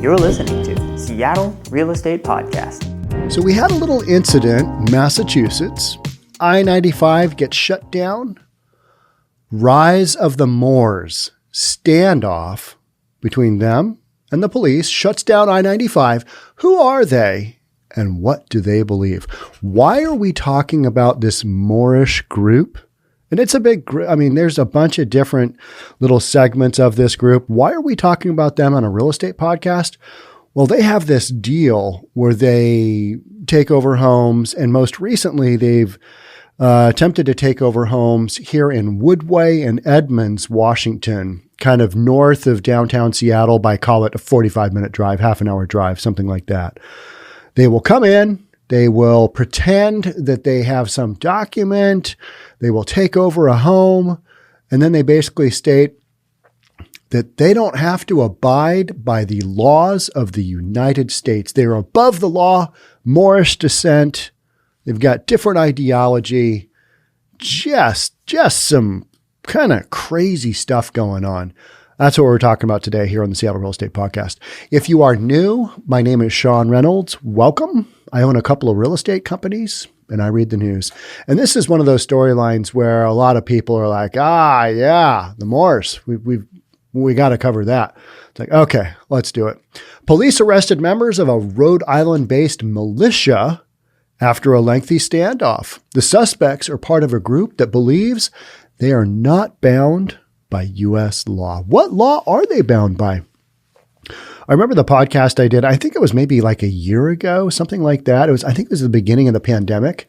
You're listening to Seattle Real Estate Podcast. So we had a little incident in Massachusetts. I-95 gets shut down. Rise of the Moors. Standoff between them and the police shuts down I-95. Who are they and what do they believe? Why are we talking about this Moorish group? And it's a big group. I mean, there's a bunch of different little segments of this group. Why are we talking about them on a real estate podcast? Well, they have this deal where they take over homes, and most recently they've attempted to take over homes here in Woodway and Edmonds, Washington, kind of north of downtown Seattle by, call it a 45-minute drive, half an hour drive, something like that. They will come in, they will pretend that they have some document, they will take over a home, and then they basically state that they don't have to abide by the laws of the United States. They're above the law, Moorish descent. They've got different ideology, just some kind of crazy stuff going on. That's what we're talking about today here on the Seattle Real Estate Podcast. If you are new, my name is Sean Reynolds. Welcome. I own a couple of real estate companies and I read the news. And this is one of those storylines where a lot of people are like, yeah, the Moors, we got to cover that. It's like, okay, let's do it. Police arrested members of a Rhode Island-based militia after a lengthy standoff. The suspects are part of a group that believes they are not bound by U.S. law. What law are they bound by? I remember the podcast I did, I think it was maybe like a year ago, something like that. I think it was the beginning of the pandemic.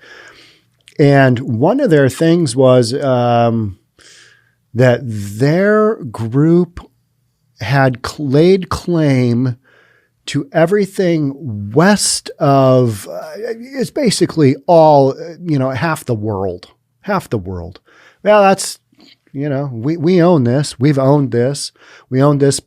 And one of their things was that their group had laid claim to everything west of, it's basically all, half the world. Well, that's, we own this. We've owned this. We owned this,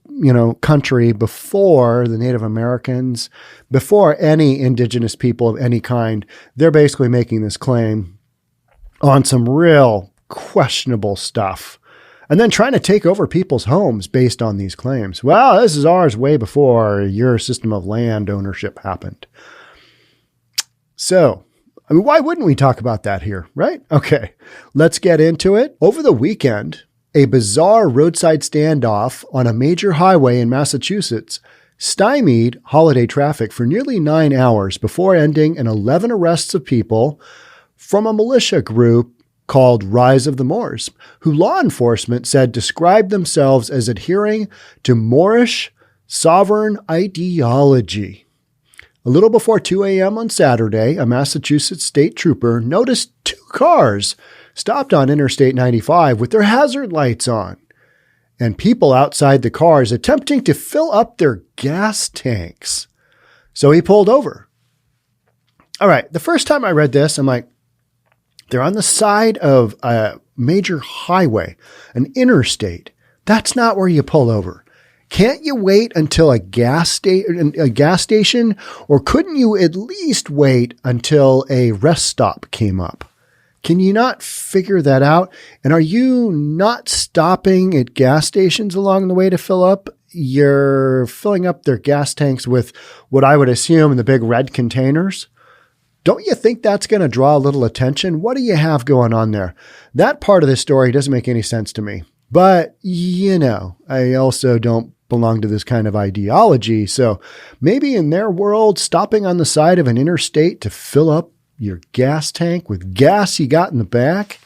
country before the Native Americans, before any indigenous people of any kind. They're basically making this claim on some real questionable stuff. And then trying to take over people's homes based on these claims. Well, this is ours way before your system of land ownership happened. So, why wouldn't we talk about that here, right? Okay, let's get into it. Over the weekend, a bizarre roadside standoff on a major highway in Massachusetts stymied holiday traffic for nearly 9 hours before ending in 11 arrests of people from a militia group called Rise of the Moors, who law enforcement said described themselves as adhering to Moorish sovereign ideology. A little before 2 a.m. on Saturday, a Massachusetts state trooper noticed 2 cars stopped on Interstate 95 with their hazard lights on, and people outside the cars attempting to fill up their gas tanks. So he pulled over. All right, the first time I read this, I'm like, they're on the side of a major highway, an interstate. That's not where you pull over. Can't you wait until a gas station, or couldn't you at least wait until a rest stop came up? Can you not figure that out? And are you not stopping at gas stations along the way to fill up? You're filling up their gas tanks with what I would assume the big red containers. Don't you think that's going to draw a little attention? What do you have going on there? That part of the story doesn't make any sense to me. But, I also don't belong to this kind of ideology. So maybe in their world, stopping on the side of an interstate to fill up your gas tank with gas you got in the back,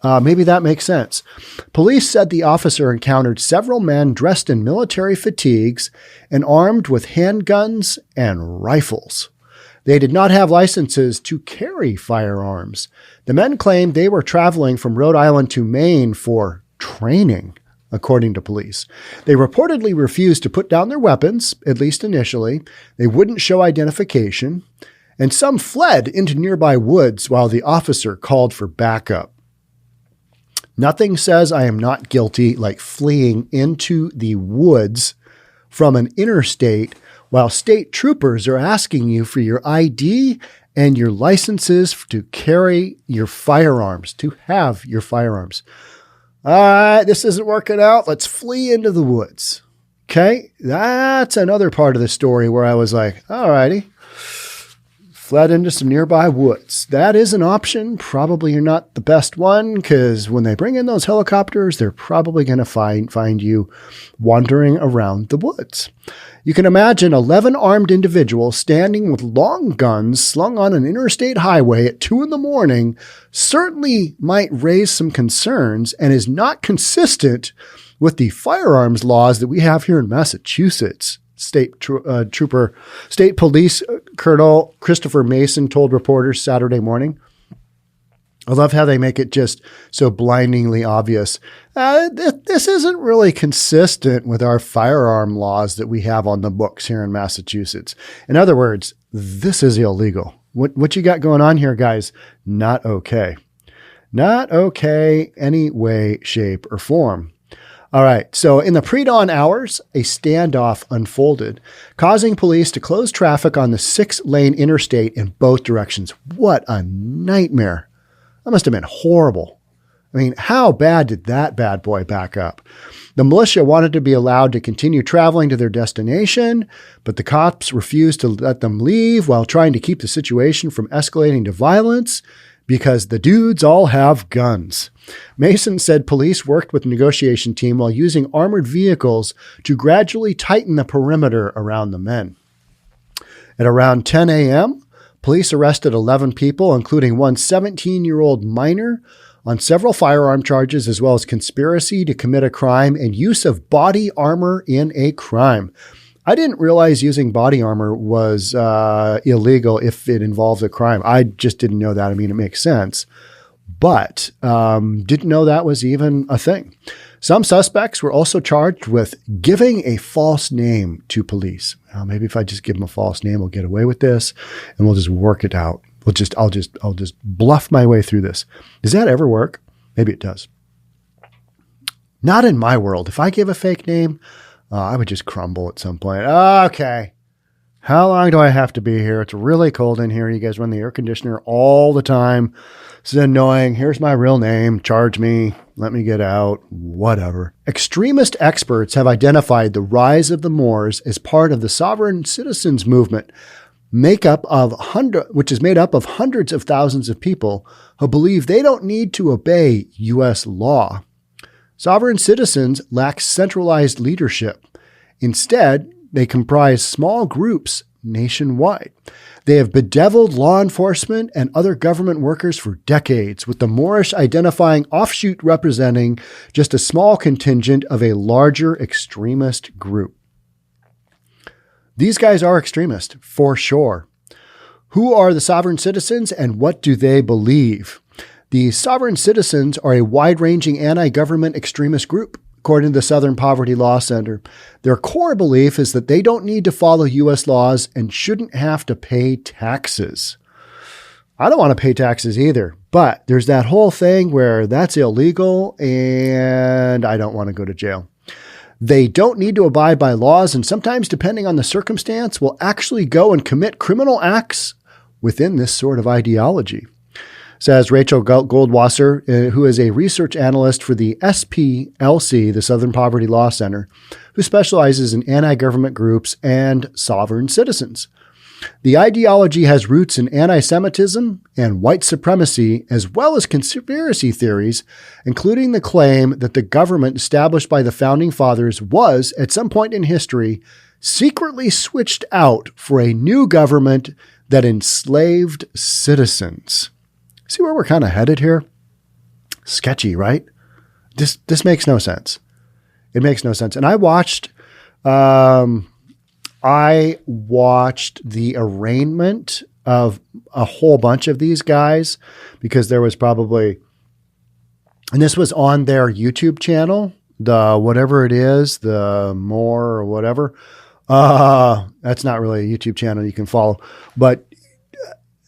maybe that makes sense. Police said the officer encountered several men dressed in military fatigues and armed with handguns and rifles. They did not have licenses to carry firearms. The men claimed they were traveling from Rhode Island to Maine for training, according to police. They reportedly refused to put down their weapons, at least initially. They wouldn't show identification, and some fled into nearby woods while the officer called for backup. Nothing says I am not guilty like fleeing into the woods from an interstate while state troopers are asking you for your ID and your licenses to carry your firearms, to have your firearms. All right, this isn't working out. Let's flee into the woods. Okay, that's another part of the story where I was like, all righty, fled into some nearby woods. That is an option. Probably you're not the best one, because when they bring in those helicopters, they're probably going to find you wandering around the woods. You can imagine 11 armed individuals standing with long guns slung on an interstate highway at 2 a.m. certainly might raise some concerns and is not consistent with the firearms laws that we have here in Massachusetts. State Police Colonel Christopher Mason told reporters Saturday morning. I love how they make it just so blindingly obvious. This isn't really consistent with our firearm laws that we have on the books here in Massachusetts. In other words, this is illegal. What you got going on here, guys? Not okay. Not okay any way, shape, or form. All right, so in the pre-dawn hours, a standoff unfolded, causing police to close traffic on the 6-lane interstate in both directions. What a nightmare. That must have been horrible. I mean, how bad did that bad boy back up? The militia wanted to be allowed to continue traveling to their destination, but the cops refused to let them leave while trying to keep the situation from escalating to violence, because the dudes all have guns. Mason said police worked with the negotiation team while using armored vehicles to gradually tighten the perimeter around the men. At around 10 a.m., police arrested 11 people, including one 17-year-old minor, on several firearm charges, as well as conspiracy to commit a crime and use of body armor in a crime. I didn't realize using body armor was illegal if it involves a crime. I just didn't know that. I mean, it makes sense, but didn't know that was even a thing. Some suspects were also charged with giving a false name to police. Well, maybe if I just give them a false name, we'll get away with this, and we'll just work it out. I'll just bluff my way through this. Does that ever work? Maybe it does. Not in my world. If I give a fake name, I would just crumble at some point. Okay. How long do I have to be here? It's really cold in here. You guys run the air conditioner all the time. This is annoying. Here's my real name. Charge me. Let me get out. Whatever. Extremist experts have identified the rise of the Moors as part of the sovereign citizens movement, which is made up of hundreds of thousands of people who believe they don't need to obey U.S. law. Sovereign citizens lack centralized leadership. Instead, they comprise small groups nationwide. They have bedeviled law enforcement and other government workers for decades, with the Moorish identifying offshoot representing just a small contingent of a larger extremist group. These guys are extremist, for sure. Who are the sovereign citizens and what do they believe? The sovereign citizens are a wide-ranging anti-government extremist group, according to the Southern Poverty Law Center. Their core belief is that they don't need to follow U.S. laws and shouldn't have to pay taxes. I don't want to pay taxes either, but there's that whole thing where that's illegal and I don't want to go to jail. They don't need to abide by laws, and sometimes, depending on the circumstance, will actually go and commit criminal acts within this sort of ideology, says Rachel Goldwasser, who is a research analyst for the SPLC, the Southern Poverty Law Center, who specializes in anti-government groups and sovereign citizens. The ideology has roots in anti-Semitism and white supremacy, as well as conspiracy theories, including the claim that the government established by the Founding Fathers was, at some point in history, secretly switched out for a new government that enslaved citizens. See where we're kind of headed here? Sketchy, right? This makes no sense. It makes no sense. And I watched the arraignment of a whole bunch of these guys, because there was probably, and this was on their YouTube channel, the whatever it is, the More or whatever. That's not really a YouTube channel you can follow, but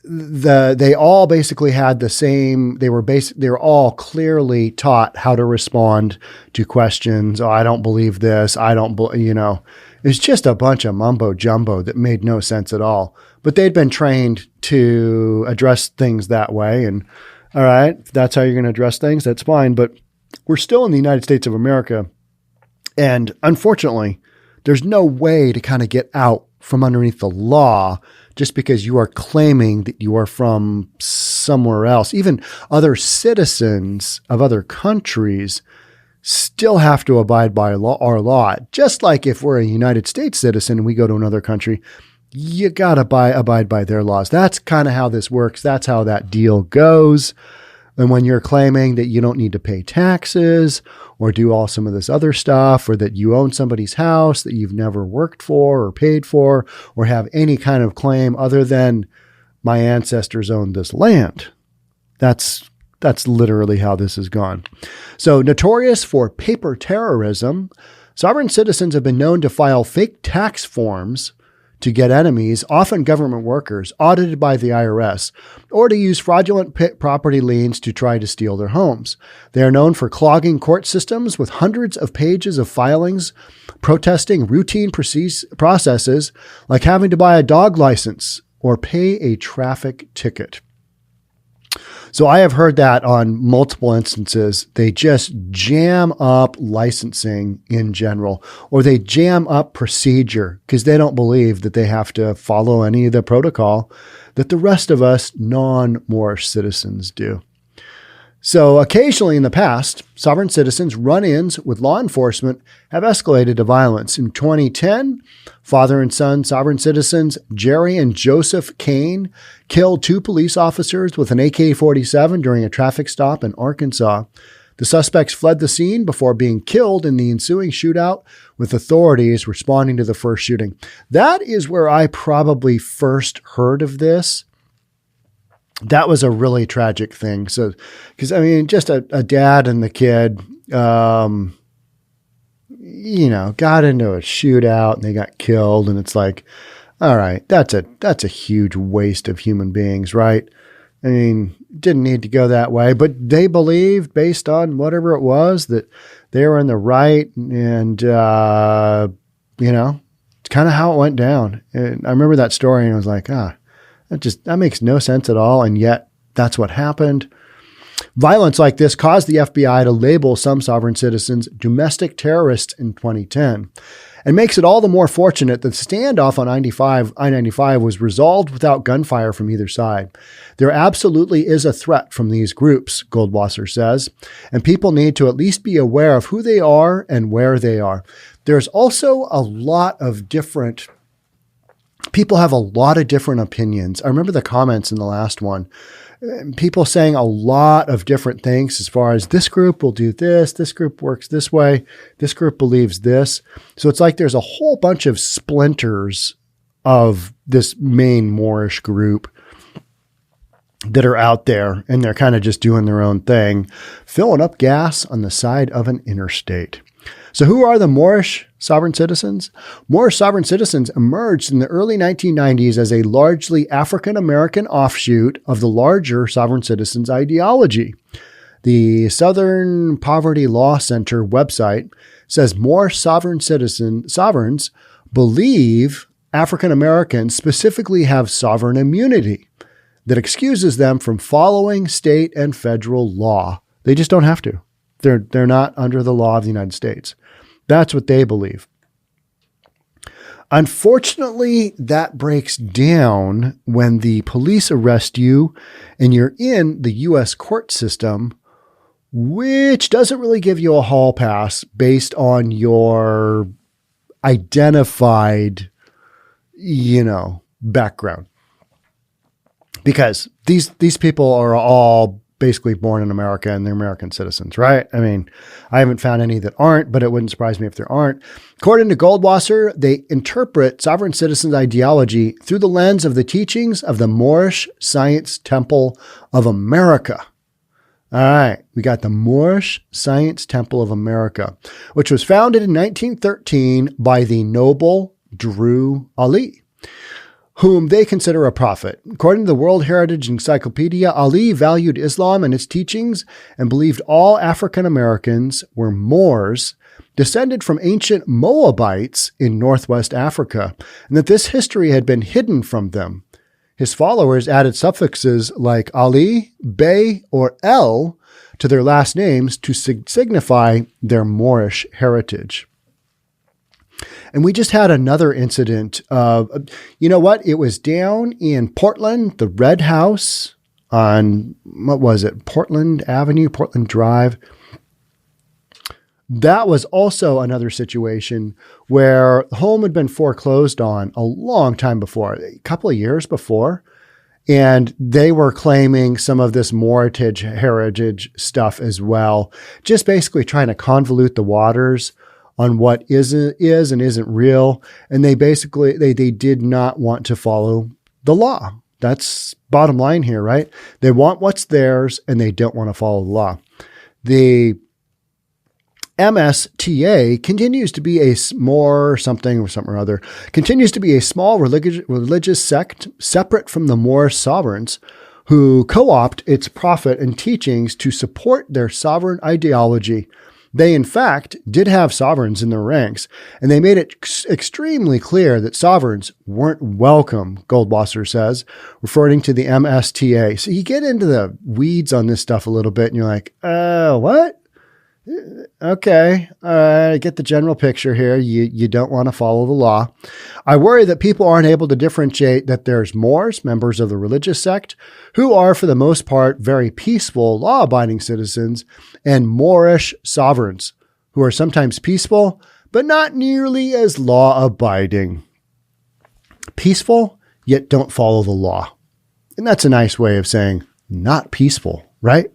they all basically had the same, they were all clearly taught how to respond to questions. Oh, I don't believe this. It's just a bunch of mumbo jumbo that made no sense at all, but they'd been trained to address things that way. And all right, if that's how you're going to address things, that's fine. But we're still in the United States of America. And unfortunately, There's no way to kind of get out from underneath the law just because you are claiming that you are from somewhere else. Even other citizens of other countries still have to abide by our law. Just like if we're a United States citizen and we go to another country, you got to abide by their laws. That's kind of how this works. That's how that deal goes. And when you're claiming that you don't need to pay taxes or do all some of this other stuff, or that you own somebody's house that you've never worked for or paid for, or have any kind of claim other than my ancestors owned this land, that's literally how this has gone. So, notorious for paper terrorism, sovereign citizens have been known to file fake tax forms to get enemies, often government workers, audited by the IRS, or to use fraudulent property liens to try to steal their homes. They are known for clogging court systems with hundreds of pages of filings, protesting routine processes like having to buy a dog license or pay a traffic ticket. So I have heard that on multiple instances. They just jam up licensing in general, or they jam up procedure because they don't believe that they have to follow any of the protocol that the rest of us non-Moorish citizens do. So occasionally in the past, sovereign citizens' run-ins with law enforcement have escalated to violence. In 2010, father and son sovereign citizens Jerry and Joseph Kane killed 2 police officers with an AK-47 during a traffic stop in Arkansas. The suspects fled the scene before being killed in the ensuing shootout, with authorities responding to the first shooting. That is where I probably first heard of this. That was a really tragic thing. So, because I mean, just a dad and the kid, got into a shootout and they got killed. And it's like, all right, that's a huge waste of human beings, right? I mean, didn't need to go that way, but they believed, based on whatever it was, that they were in the right. And, it's kind of how it went down. And I remember that story and I was like, that makes no sense at all. And yet that's what happened. Violence like this caused the FBI to label some sovereign citizens domestic terrorists in 2010, and makes it all the more fortunate that the standoff on I-95 was resolved without gunfire from either side. There absolutely is a threat from these groups, Goldwasser says, and people need to at least be aware of who they are and where they are. There's also a lot of different people have a lot of different opinions. I remember the comments in the last one. People saying a lot of different things as far as this group will do this group works this way, this group believes this. So it's like there's a whole bunch of splinters of this main Moorish group that are out there, and they're kind of just doing their own thing, filling up gas on the side of an interstate. So who are the Moorish sovereign citizens? Moorish sovereign citizens emerged in the early 1990s as a largely African-American offshoot of the larger sovereign citizens ideology. The Southern Poverty Law Center website says Moorish sovereigns believe African-Americans specifically have sovereign immunity that excuses them from following state and federal law. They just don't have to. They're not under the law of the United States. That's what they believe. Unfortunately, that breaks down when the police arrest you and you're in the U.S. court system, which doesn't really give you a hall pass based on your identified, background. Because these people are all basically born in America and they're American citizens, right? I mean, I haven't found any that aren't, but it wouldn't surprise me if there aren't. According to Goldwasser, they interpret sovereign citizens' ideology through the lens of the teachings of the Moorish Science Temple of America. All right, we got the Moorish Science Temple of America, which was founded in 1913 by the noble Drew Ali, whom they consider a prophet. According to the World Heritage Encyclopedia, Ali valued Islam and its teachings and believed all African Americans were Moors, descended from ancient Moabites in northwest Africa, and that this history had been hidden from them. His followers added suffixes like Ali, Bey, or El to their last names to signify their Moorish heritage. And we just had another incident of, you know what? It was down in Portland, the Red House on, what was it? Portland Avenue, Portland Drive. That was also another situation where the home had been foreclosed on a long time before, a couple of years before. And they were claiming some of this Moorish heritage stuff as well, just basically trying to convolute the waters on what is and isn't real. And they basically, they did not want to follow the law. That's bottom line here, right? They want what's theirs and they don't want to follow the law. The MSTA continues to be a more something or other, continues to be a small religious sect separate from the Moorish sovereigns who co-opt its profit and teachings to support their sovereign ideology. They, in fact, did have sovereigns in their ranks, and they made it extremely clear that sovereigns weren't welcome, Goldwasser says, referring to the MSTA. So you get into the weeds on this stuff a little bit, and you're like, what? Okay, I get the general picture here. You don't want to follow the law. I worry that people aren't able to differentiate that there's Moors, members of the religious sect, who are for the most part very peaceful, law-abiding citizens, and Moorish sovereigns, who are sometimes peaceful, but not nearly as law-abiding. Peaceful, yet don't follow the law. And that's a nice way of saying not peaceful, right?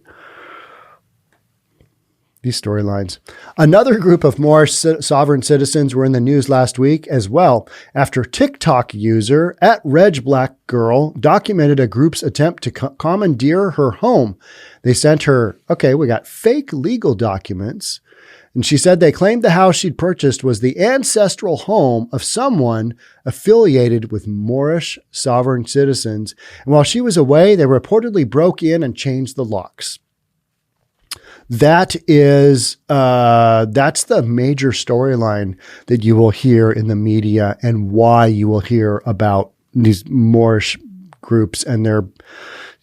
These storylines. Another group of Moorish sovereign citizens were in the news last week as well, after TikTok user @RegBlackGirl documented a group's attempt to commandeer her home. They sent her, we got fake legal documents. And she said they claimed the house she'd purchased was the ancestral home of someone affiliated with Moorish sovereign citizens. And while she was away, they reportedly broke in and changed the locks. That's the major storyline that you will hear in the media and why you will hear about these Moorish groups and their,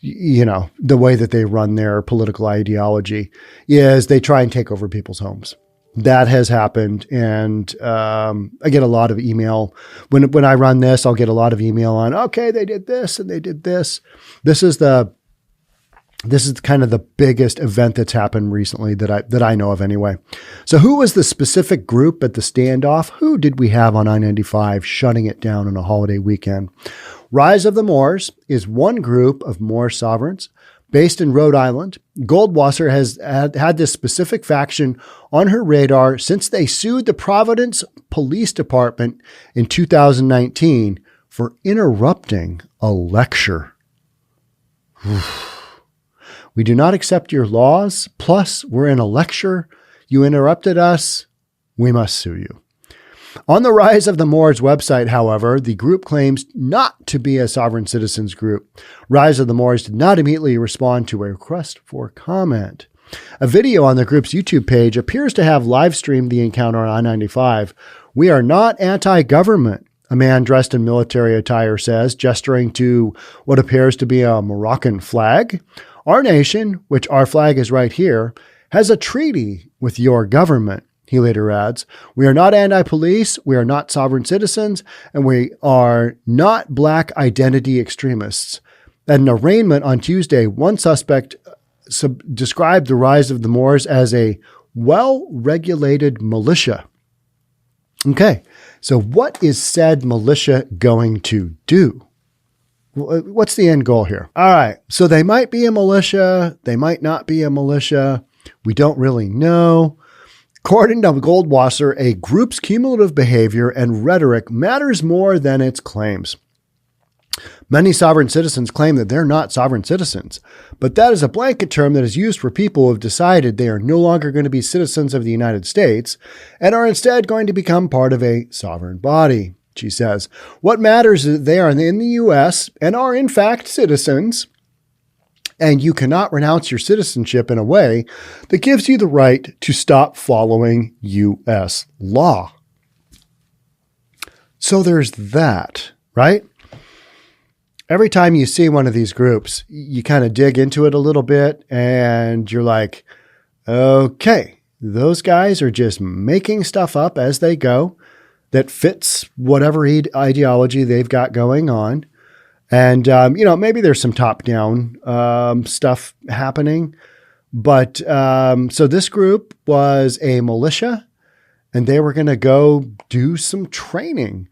the way that they run their political ideology is they try and take over people's homes. That has happened. And I get a lot of email. When I run this, I'll get a lot of email on, they did this and they did this. This is kind of the biggest event that's happened recently that I know of anyway. So who was the specific group at the standoff? Who did we have on I-95 shutting it down on a holiday weekend? Rise of the Moors is one group of Moorish sovereigns based in Rhode Island. Goldwasser has had this specific faction on her radar since they sued the Providence Police Department in 2019 for interrupting a lecture. We do not accept your laws. Plus, we're in a lecture. You interrupted us. We must sue you. On the Rise of the Moors website, however, the group claims not to be a sovereign citizens group. Rise of the Moors did not immediately respond to a request for comment. A video on the group's YouTube page appears to have live streamed the encounter on I-95. We are not anti-government, a man dressed in military attire says, gesturing to what appears to be a Moroccan flag. Our nation, which our flag is right here, has a treaty with your government, he later adds. We are not anti-police, we are not sovereign citizens, and we are not black identity extremists. At an arraignment on Tuesday, one suspect described the Rise of the Moors as a well-regulated militia. Okay, so what is said militia going to do? What's the end goal here? All right. So they might be a militia. They might not be a militia. We don't really know. According to Goldwasser, a group's cumulative behavior and rhetoric matters more than its claims. Many sovereign citizens claim that they're not sovereign citizens, but that is a blanket term that is used for people who have decided they are no longer going to be citizens of the United States and are instead going to become part of a sovereign body. She says, what matters is that they are in the U.S. and are in fact citizens, and you cannot renounce your citizenship in a way that gives you the right to stop following U.S. law. So there's that, right? Every time you see one of these groups, you kind of dig into it a little bit and you're like, okay, those guys are just making stuff up as they go. that fits whatever ideology they've got going on. And, maybe there's some top-down stuff happening. But so this group was a militia, and they were going to go do some training.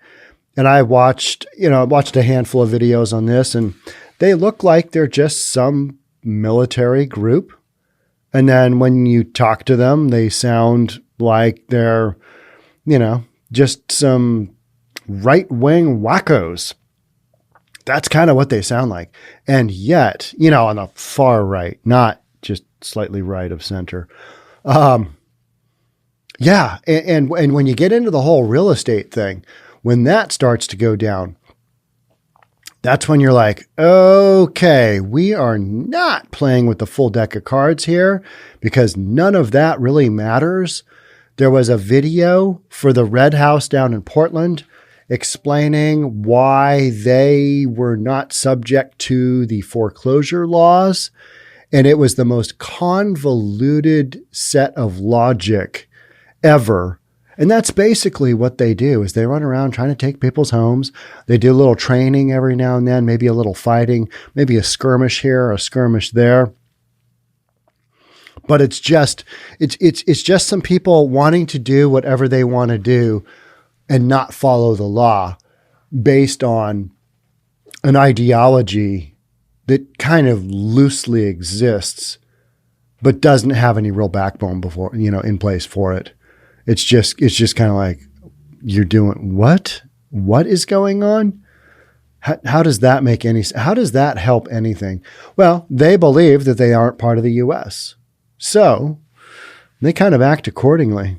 And I watched a handful of videos on this, and they look like they're just some military group. And then when you talk to them, they sound like they're, just some right-wing wackos. That's kind of what they sound like. And yet, on the far right, not just slightly right of center. Yeah. And when you get into the whole real estate thing, when that starts to go down, that's when you're like, okay, we are not playing with the full deck of cards here because none of that really matters. There was a video for the Red House down in Portland explaining why they were not subject to the foreclosure laws. And it was the most convoluted set of logic ever. And that's basically what they do is they run around trying to take people's homes. They do a little training every now and then, maybe a little fighting, maybe a skirmish here, a skirmish there. But it's just some people wanting to do whatever they want to do and not follow the law based on an ideology that kind of loosely exists, but doesn't have any real backbone in place for it. It's just kind of like, you're doing what? What is going on? How does that make how does that help anything? Well, they believe that they aren't part of the U.S. So they kind of act accordingly.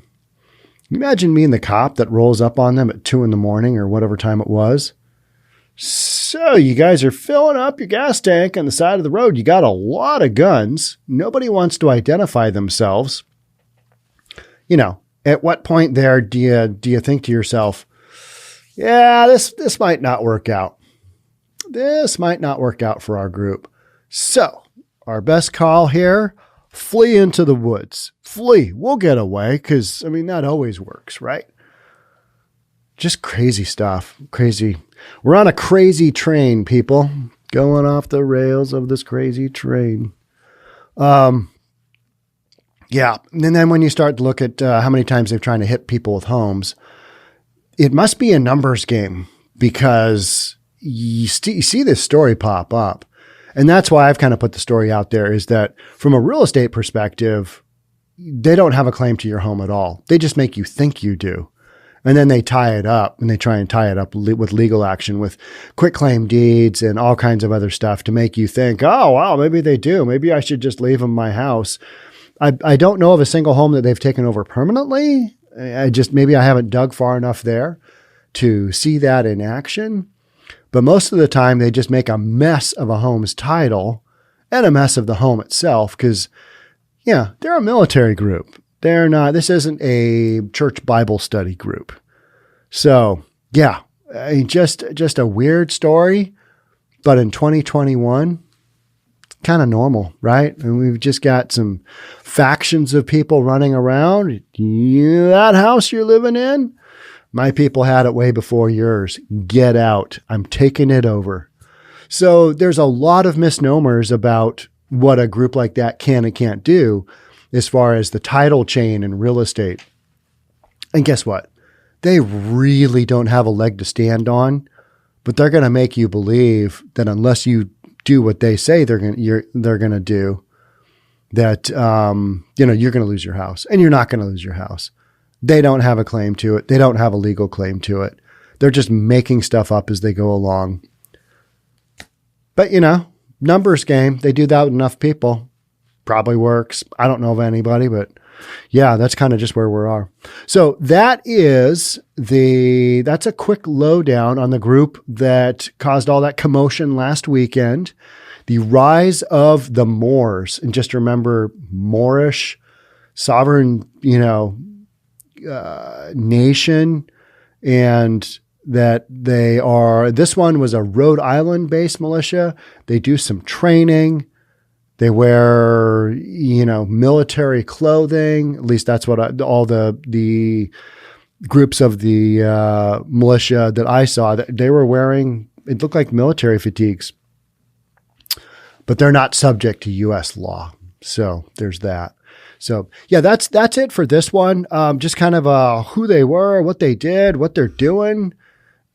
Imagine being the cop that rolls up on them at 2 a.m. or whatever time it was. So you guys are filling up your gas tank on the side of the road. You got a lot of guns. Nobody wants to identify themselves. At what point there do you think to yourself, yeah, this might not work out. This might not work out for our group. So our best call here, flee into the woods. Flee. We'll get away because, that always works, right? Just crazy stuff. Crazy. We're on a crazy train, people. Going off the rails of this crazy train. Yeah. And then when you start to look at how many times they're trying to hit people with homes, it must be a numbers game because you see this story pop up. And that's why I've kind of put the story out there is that from a real estate perspective, they don't have a claim to your home at all. They just make you think you do. And then they tie it up and they try and tie it up with legal action, with quick claim deeds and all kinds of other stuff to make you think, oh, wow, maybe they do. Maybe I should just leave them my house. I don't know of a single home that they've taken over permanently. Maybe I haven't dug far enough there to see that in action. But most of the time they just make a mess of a home's title and a mess of the home itself because, yeah, they're a military group. They're not, this isn't a church Bible study group. So, yeah, just a weird story. But in 2021, it's kind of normal, right? And we've just got some factions of people running around. That house you're living in, my people had it way before yours. Get out. I'm taking it over. So there's a lot of misnomers about what a group like that can and can't do as far as the title chain in real estate. And guess what? They really don't have a leg to stand on, but they're going to make you believe that unless you do what they say they're going to do, that you're going to lose your house, and you're not going to lose your house. They don't have a claim to it. They don't have a legal claim to it. They're just making stuff up as they go along. But numbers game. They do that with enough people. Probably works. I don't know of anybody, but yeah, that's kind of just where we are. So that's a quick lowdown on the group that caused all that commotion last weekend. The rise of the Moors. And just remember, Moorish, sovereign, nation, and that this one was a Rhode Island based militia. They do some training. They wear, military clothing. At least that's what all the groups of the militia that I saw, that they were wearing, it looked like military fatigues, but they're not subject to U.S. law. So there's that. So yeah, that's it for this one. Just kind of who they were, what they did, what they're doing.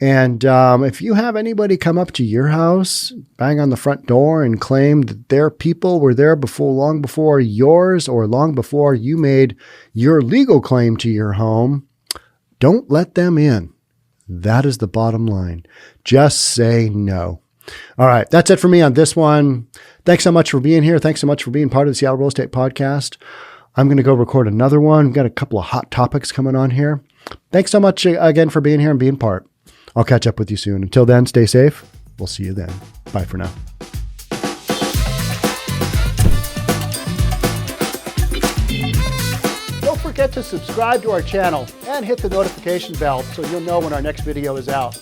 And if you have anybody come up to your house, bang on the front door and claim that their people were there long before yours, or long before you made your legal claim to your home, don't let them in. That is the bottom line. Just say no. All right. That's it for me on this one. Thanks so much for being here. Thanks so much for being part of the Seattle Real Estate Podcast. I'm going to go record another one. We've got a couple of hot topics coming on here. Thanks so much again for being here and being part. I'll catch up with you soon. Until then, stay safe. We'll see you then. Bye for now. Don't forget to subscribe to our channel and hit the notification bell so you'll know when our next video is out.